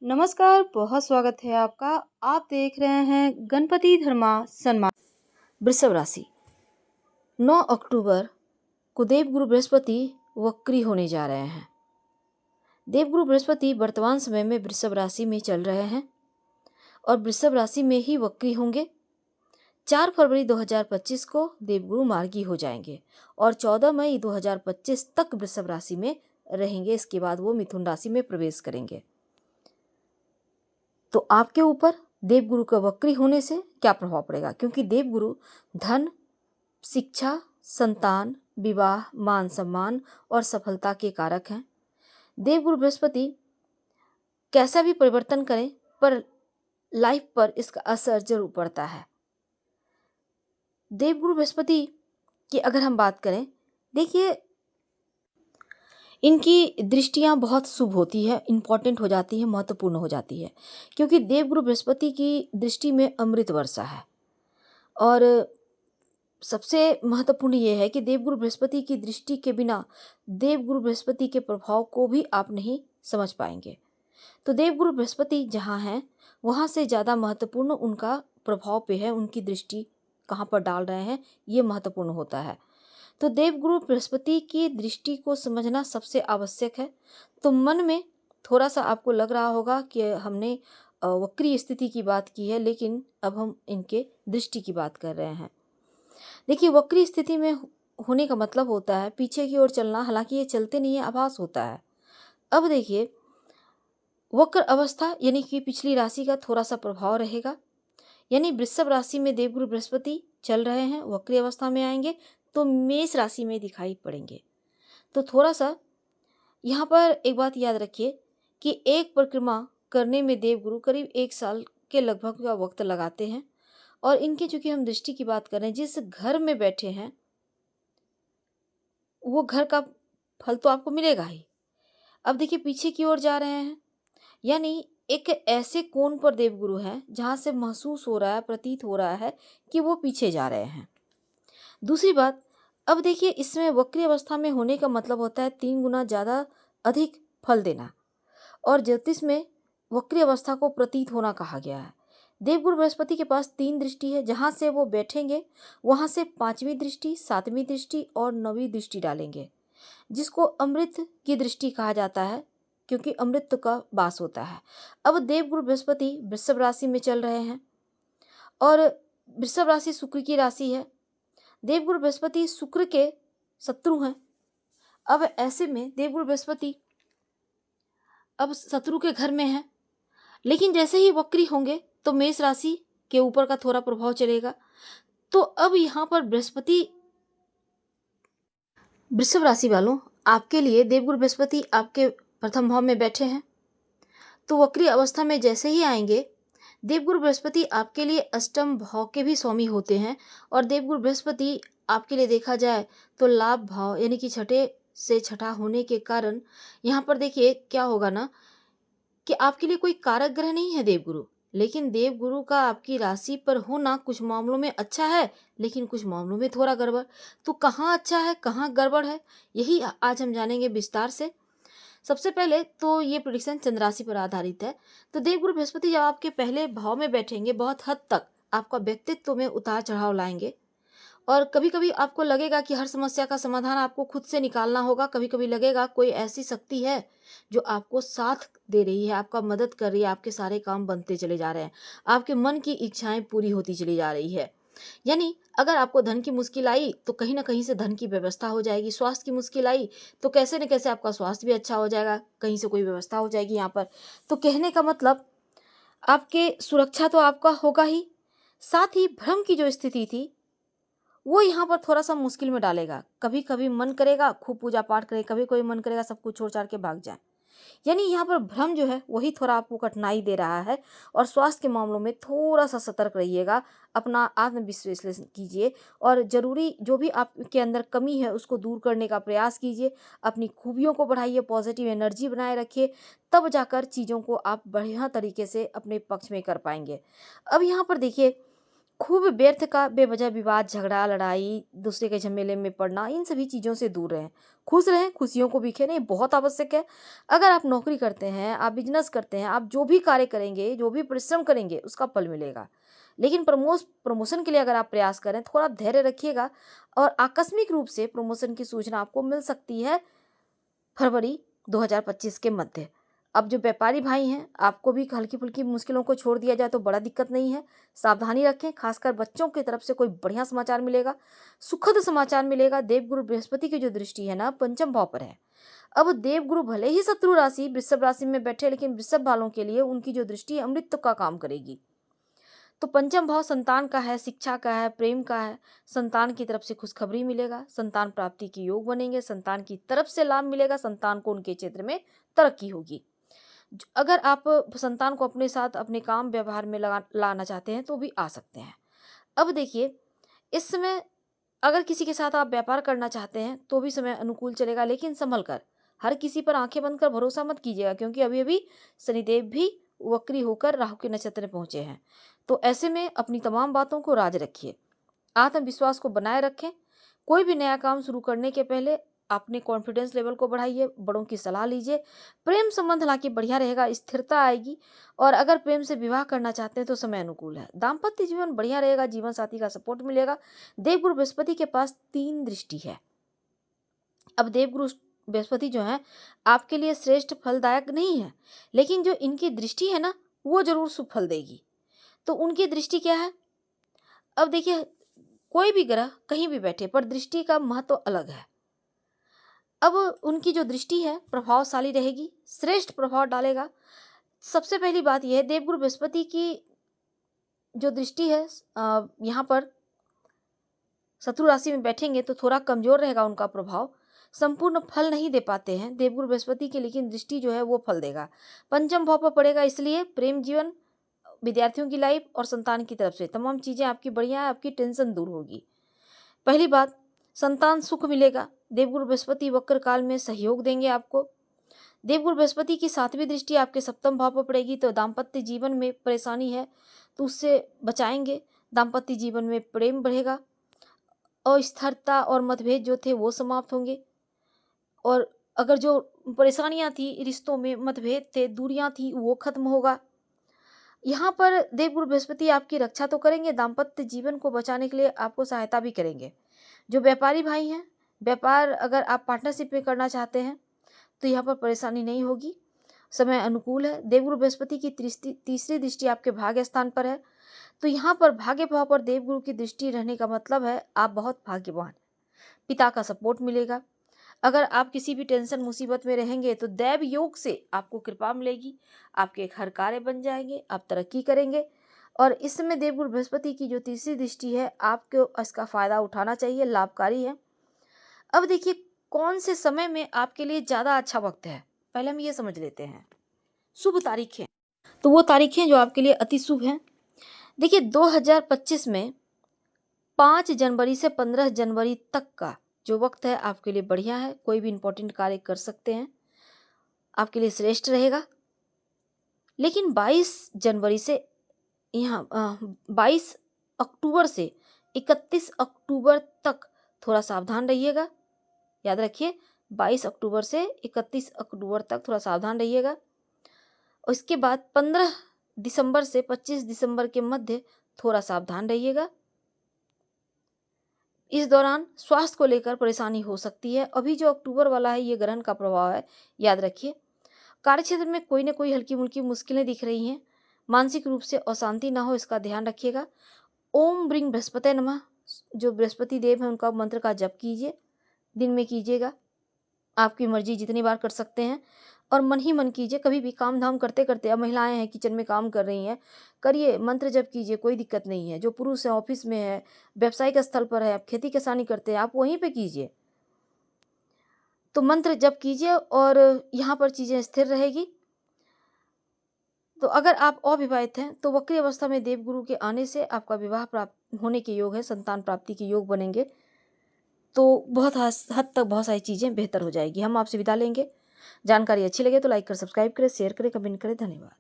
नमस्कार, बहुत स्वागत है आपका। आप देख रहे हैं गणपति धर्मा सम्मान। वृषभ राशि 9 अक्टूबर को देवगुरु बृहस्पति वक्री होने जा रहे हैं। देवगुरु बृहस्पति वर्तमान समय में वृषभ राशि में चल रहे हैं और वृषभ राशि में ही वक्री होंगे। 4 फरवरी 2025 को देवगुरु मार्गी हो जाएंगे और 14 मई 2025 तक वृषभ राशि में रहेंगे। इसके बाद वो मिथुन राशि में प्रवेश करेंगे। तो आपके ऊपर देवगुरु का वक्री होने से क्या प्रभाव पड़ेगा, क्योंकि देवगुरु धन, शिक्षा, संतान, विवाह, मान सम्मान और सफलता के कारक हैं। देवगुरु बृहस्पति कैसा भी परिवर्तन करें पर लाइफ पर इसका असर जरूर पड़ता है। देवगुरु बृहस्पति की अगर हम बात करें, देखिए इनकी दृष्टियां बहुत शुभ होती है, इम्पॉर्टेंट हो जाती है, महत्वपूर्ण हो जाती है, क्योंकि देवगुरु बृहस्पति की दृष्टि में अमृत वर्षा है। और सबसे महत्वपूर्ण ये है कि देवगुरु बृहस्पति की दृष्टि के बिना देवगुरु बृहस्पति के प्रभाव को भी आप नहीं समझ पाएंगे। तो देवगुरु बृहस्पति जहाँ हैं वहाँ से ज़्यादा महत्वपूर्ण उनका प्रभाव पे है, उनकी दृष्टि कहाँ पर डाल रहे हैं ये महत्वपूर्ण होता है। तो देवगुरु बृहस्पति की दृष्टि को समझना सबसे आवश्यक है। तो मन में थोड़ा सा आपको लग रहा होगा कि हमने वक्री स्थिति की बात की है, लेकिन अब हम इनके दृष्टि की बात कर रहे हैं। देखिए, वक्री स्थिति में होने का मतलब होता है पीछे की ओर चलना, हालांकि ये चलते नहीं है, आभास होता है। अब देखिए, वक्र अवस्था यानी कि पिछली राशि का थोड़ा सा प्रभाव रहेगा। यानी वृषभ राशि में देवगुरु बृहस्पति चल रहे हैं, वक्री अवस्था में आएंगे तो मेष राशि में दिखाई पड़ेंगे। तो थोड़ा सा यहाँ पर एक बात याद रखिए कि एक परिक्रमा करने में देवगुरु करीब 1 साल के लगभग का वक्त लगाते हैं। और इनकी चूंकि हम दृष्टि की बात करें, जिस घर में बैठे हैं वो घर का फल तो आपको मिलेगा ही। अब देखिए, पीछे की ओर जा रहे हैं, यानी एक ऐसे कोण पर देवगुरु हैं जहां से महसूस हो रहा है, प्रतीत हो रहा है कि वो पीछे जा रहे हैं। दूसरी बात, अब देखिए इसमें वक्री अवस्था में होने का मतलब होता है 3 गुना ज़्यादा अधिक फल देना। और ज्योतिष में वक्री अवस्था को प्रतीत होना कहा गया है। देवगुरु बृहस्पति के पास 3 दृष्टि है, जहाँ से वो बैठेंगे वहाँ से 5वीं दृष्टि, 7वीं दृष्टि और 9वीं दृष्टि डालेंगे, जिसको अमृत की दृष्टि कहा जाता है, क्योंकि अमृत का वास होता है। अब देवगुरु बृहस्पति वृषभ राशि में चल रहे हैं और वृषभ राशि शुक्र की राशि है। देवगुरु बृहस्पति शुक्र के शत्रु हैं। अब ऐसे में देवगुरु बृहस्पति अब शत्रु के घर में है, लेकिन जैसे ही वक्री होंगे तो मेष राशि के ऊपर का थोड़ा प्रभाव चलेगा। तो अब यहाँ पर बृहस्पति, वृषभ राशि वालों, आपके लिए देवगुरु बृहस्पति आपके प्रथम भाव में बैठे हैं। तो वक्री अवस्था में जैसे ही आएंगे, देवगुरु बृहस्पति आपके लिए अष्टम भाव के भी स्वामी होते हैं। और देवगुरु बृहस्पति आपके लिए देखा जाए तो लाभ भाव यानी कि छठे से छठा होने के कारण यहाँ पर देखिए क्या होगा ना, कि आपके लिए कोई कारक ग्रह नहीं है देवगुरु, लेकिन देवगुरु का आपकी राशि पर होना कुछ मामलों में अच्छा है, लेकिन कुछ मामलों में थोड़ा गड़बड़। तो कहाँ अच्छा है, कहाँ गड़बड़ है, यही आज हम जानेंगे विस्तार से। सबसे पहले तो ये प्रेडिक्शन चंद्र राशि पर आधारित है। तो देवगुरु बृहस्पति जब आपके पहले भाव में बैठेंगे, बहुत हद तक आपका व्यक्तित्व में उतार चढ़ाव लाएंगे। और कभी कभी आपको लगेगा कि हर समस्या का समाधान आपको खुद से निकालना होगा। कभी कभी लगेगा कोई ऐसी शक्ति है जो आपको साथ दे रही है, आपका मदद कर रही है, आपके सारे काम बनते चले जा रहे हैं, आपके मन की इच्छाएं पूरी होती चली जा रही है। यानी अगर आपको धन की मुश्किल आई तो कहीं ना कहीं से धन की व्यवस्था हो जाएगी। स्वास्थ्य की मुश्किल आई तो कैसे न कैसे आपका स्वास्थ्य भी अच्छा हो जाएगा, कहीं से कोई व्यवस्था हो जाएगी यहाँ पर। तो कहने का मतलब, आपके सुरक्षा तो आपका होगा ही, साथ ही भ्रम की जो स्थिति थी वो यहाँ पर थोड़ा सा मुश्किल में डालेगा। कभी कभी मन करेगा खूब पूजा पाठ करें, कभी कोई मन करेगा सब कुछ छोड़ छाड़ के भाग जाए। यानी यहाँ पर भ्रम जो है वही थोड़ा आपको कठिनाई दे रहा है। और स्वास्थ्य के मामलों में थोड़ा सा सतर्क रहिएगा, अपना आत्मविश्लेषण कीजिए और जरूरी जो भी आपके अंदर कमी है उसको दूर करने का प्रयास कीजिए। अपनी खूबियों को बढ़ाइए, पॉजिटिव एनर्जी बनाए रखिए, तब जाकर चीज़ों को आप बढ़िया तरीके से अपने पक्ष में कर पाएंगे। अब यहाँ पर देखिए, खूब व्यर्थ का बेवजह विवाद, झगड़ा, लड़ाई, दूसरे के झमेले में पड़ना, इन सभी चीज़ों से दूर रहें। खुश रहें, खुशियों को बिखेरें, ये बहुत आवश्यक है। अगर आप नौकरी करते हैं, आप बिजनेस करते हैं, आप जो भी कार्य करेंगे, जो भी परिश्रम करेंगे, उसका फल मिलेगा। लेकिन प्रमोशन के लिए अगर आप प्रयास करें, थोड़ा धैर्य रखिएगा और आकस्मिक रूप से प्रमोशन की सूचना आपको मिल सकती है फरवरी 2025 के मध्य। अब जो व्यापारी भाई हैं, आपको भी हल्की-फुल्की मुश्किलों को छोड़ दिया जाए तो बड़ा दिक्कत नहीं है। सावधानी रखें, खासकर बच्चों की तरफ से कोई बढ़िया समाचार मिलेगा, सुखद समाचार मिलेगा। देवगुरु बृहस्पति की जो दृष्टि है ना, पंचम भाव पर है। अब देवगुरु भले ही शत्रु राशि वृषभ राशि में बैठे, लेकिन वृषभ वालों के लिए उनकी जो दृष्टि अमृत का काम करेगी। तो पंचम भाव संतान का है, शिक्षा का है, प्रेम का है। संतान की तरफ से खुशखबरी मिलेगा, संतान प्राप्ति के योग बनेंगे, संतान की तरफ से लाभ मिलेगा, संतान को उनके क्षेत्र में तरक्की होगी। अगर आप संतान को अपने साथ अपने काम व्यवहार में लाना चाहते हैं तो भी आ सकते हैं। अब देखिए, इस समय अगर किसी के साथ आप व्यापार करना चाहते हैं तो भी समय अनुकूल चलेगा, लेकिन संभल कर। हर किसी पर आंखें बंद कर भरोसा मत कीजिएगा, क्योंकि अभी अभी शनिदेव भी वक्री होकर राहु के नक्षत्र में पहुंचे हैं। तो ऐसे में अपनी तमाम बातों को राज रखिए, आत्मविश्वास को बनाए रखें। कोई भी नया काम शुरू करने के पहले अपने कॉन्फिडेंस लेवल को बढ़ाइए, बड़ों की सलाह लीजिए। प्रेम संबंध हालांकि बढ़िया रहेगा, स्थिरता आएगी। और अगर प्रेम से विवाह करना चाहते हैं तो समय अनुकूल है। दाम्पत्य जीवन बढ़िया रहेगा, जीवन साथी का सपोर्ट मिलेगा। देवगुरु बृहस्पति के पास 3 दृष्टि है। अब देवगुरु बृहस्पति जो है आपके लिए श्रेष्ठ फलदायक नहीं है, लेकिन जो इनकी दृष्टि है ना, वो जरूर शुभ फल देगी। तो उनकी दृष्टि क्या है? अब देखिए, कोई भी ग्रह कहीं भी बैठे पर दृष्टि का महत्व अलग है। अब उनकी जो दृष्टि है प्रभावशाली रहेगी, श्रेष्ठ प्रभाव डालेगा। सबसे पहली बात यह है, देवगुरु बृहस्पति की जो दृष्टि है यहाँ पर शत्रु राशि में बैठेंगे तो थोड़ा कमजोर रहेगा उनका प्रभाव, संपूर्ण फल नहीं दे पाते हैं देवगुरु बृहस्पति की, लेकिन दृष्टि जो है वो फल देगा। पंचम भाव पर पड़ेगा, इसलिए प्रेम जीवन, विद्यार्थियों की लाइफ और संतान की तरफ से तमाम चीजें आपकी बढ़िया है, आपकी टेंशन दूर होगी। पहली बात, संतान सुख मिलेगा। देवगुरु बृहस्पति वक्र काल में सहयोग देंगे आपको। देवगुरु बृहस्पति की 7वीं दृष्टि आपके सप्तम भाव पर पड़ेगी, तो दाम्पत्य जीवन में परेशानी है तो उससे बचाएंगे। दाम्पत्य जीवन में प्रेम बढ़ेगा, अस्थिरता और मतभेद जो थे वो समाप्त होंगे। और अगर जो परेशानियां थी, रिश्तों में मतभेद थे, दूरियां थी, वो खत्म होगा। यहाँ पर देवगुरु बृहस्पति आपकी रक्षा तो करेंगे, दाम्पत्य जीवन को बचाने के लिए आपको सहायता भी करेंगे। जो व्यापारी भाई हैं, व्यापार अगर आप पार्टनरशिप में करना चाहते हैं तो यहाँ पर परेशानी नहीं होगी, समय अनुकूल है। देवगुरु बृहस्पति की तीसरी दृष्टि आपके भाग्य स्थान पर है, तो यहाँ पर भाग्य भाव पर देवगुरु की दृष्टि रहने का मतलब है आप बहुत भाग्यवान। पिता का सपोर्ट मिलेगा। अगर आप किसी भी टेंशन मुसीबत में रहेंगे तो दैव योग से आपको कृपा मिलेगी, आपके हर कार्य बन जाएंगे, आप तरक्की करेंगे। और इस समय देवगुरु बृहस्पति की जो तीसरी दृष्टि है, आपको इसका फायदा उठाना चाहिए, लाभकारी है। अब देखिए, कौन से समय में आपके लिए ज़्यादा अच्छा वक्त है, पहले हम ये समझ लेते हैं। शुभ तारीखें, तो वो तारीखें जो आपके लिए अति शुभ हैं। देखिए, 2025 में 5 जनवरी से 15 जनवरी तक का जो वक्त है आपके लिए बढ़िया है, कोई भी इंपॉर्टेंट कार्य कर सकते हैं, आपके लिए श्रेष्ठ रहेगा। लेकिन 22 जनवरी से 22 अक्टूबर से 31 अक्टूबर तक थोड़ा सावधान रहिएगा। याद रखिए, 22 अक्टूबर से 31 अक्टूबर तक थोड़ा सावधान रहिएगा। उसके बाद 15 दिसंबर से 25 दिसंबर के मध्य थोड़ा सावधान रहिएगा। इस दौरान स्वास्थ्य को लेकर परेशानी हो सकती है। अभी जो अक्टूबर वाला है ये ग्रहण का प्रभाव है, याद रखिए। कार्यक्षेत्र में कोई ना कोई हल्की मुल्की मुश्किलें दिख रही हैं, मानसिक रूप से अशांति ना हो, इसका ध्यान रखिएगा। ओम ब्रिंग बृहस्पति नमः, जो बृहस्पति देव है उनका मंत्र का जप कीजिए, दिन में कीजिएगा, आपकी मर्जी जितनी बार कर सकते हैं। और मन ही मन कीजिए, कभी भी काम धाम करते करते, अब महिलाएं हैं किचन में काम कर रही हैं, करिए, मंत्र जप कीजिए, कोई दिक्कत नहीं है। जो पुरुष है ऑफिस में है, व्यावसायिक स्थल पर है, आप खेती किसानी करते हैं, आप वहीं पे कीजिए, तो मंत्र जप कीजिए और यहाँ पर चीज़ें स्थिर रहेगी। तो अगर आप अविवाहित हैं तो वक्री अवस्था में देवगुरु के आने से आपका विवाह प्राप्त होने के योग है, संतान प्राप्ति के योग बनेंगे, तो बहुत हद तक बहुत सारी चीज़ें बेहतर हो जाएगी। हम आपसे विदा लेंगे। जानकारी अच्छी लगे तो लाइक कर, सब्सक्राइब करें, शेयर करें, कमेंट करें। धन्यवाद।